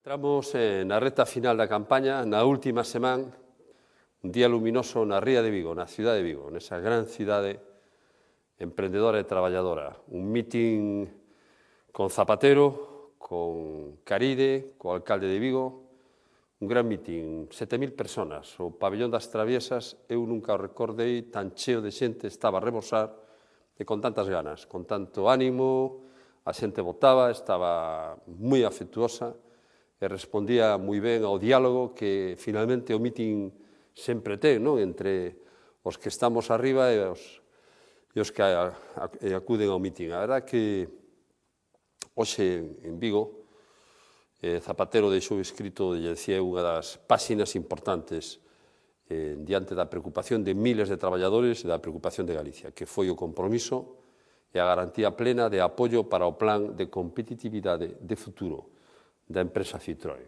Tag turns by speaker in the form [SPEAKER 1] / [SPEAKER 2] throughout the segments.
[SPEAKER 1] Entramos na reta final da campaña, na última semana, un día luminoso na ría de Vigo, na cidade de Vigo, nesa gran cidade emprendedora e traballadora. Un mitin con Zapatero, con Caride, co alcalde de Vigo, un gran mitin, 7.000 personas. O pabellón das Traviesas, eu nunca o recordei tan cheo de xente, estaba a rebosar e con tantas ganas, con tanto ánimo, a xente votaba, estaba moi afectuosa, e respondía moi ben ao diálogo que finalmente o mitin sempre ten, non? Entre os que estamos arriba e os que acuden ao mitin. A verdade que hoxe en Vigo Zapatero deixou escrito, decía, unha das páxinas importantes diante da preocupación de miles de traballadores e da preocupación de Galicia, que foi o compromiso e a garantía plena de apoio para o plan de competitividade de futuro da empresa Citroën.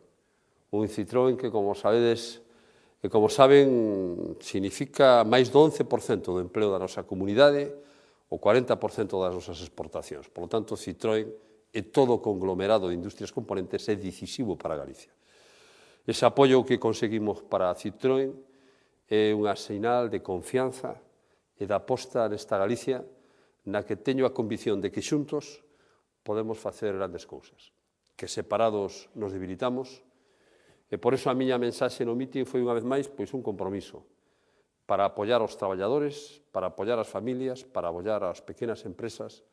[SPEAKER 1] Un Citroën que, como sabedes, e como saben, significa máis do 11% do empleo da nosa comunidade, o 40% das nosas exportacións. Por lo tanto, Citroën e todo o conglomerado de industrias componentes é decisivo para Galicia. Ese apoio que conseguimos para Citroën é unha sinal de confianza e de aposta nesta Galicia na que teño a convicción de que xuntos podemos facer grandes cousas, que separados nos debilitamos, e por iso a miña mensaxe no mitin foi unha vez máis un compromiso para apoiar os traballadores, para apoiar as familias, para apoiar as pequenas empresas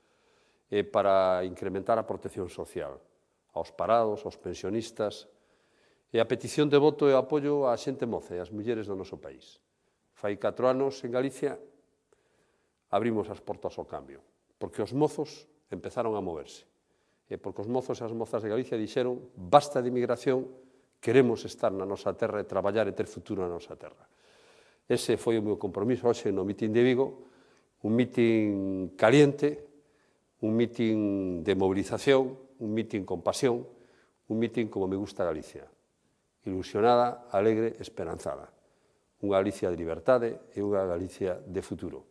[SPEAKER 1] e para incrementar a protección social aos parados, aos pensionistas, e a petición de voto e apoio á xente moza e ás mulleres do noso país. Fai 4 anos en Galicia abrimos as portas ao cambio, porque os mozos empezaron a moverse. E porque os mozos e as mozas de Galicia dixeron basta de inmigración, queremos estar na nosa terra e traballar e ter futuro na nosa terra. Ese foi o meu compromiso hoxe no mitin de Vigo, un mitin caliente, un mitin de movilización, un mitin con pasión, un mitin como me gusta Galicia, ilusionada, alegre, esperanzada. Unha Galicia de liberdade e unha Galicia de futuro.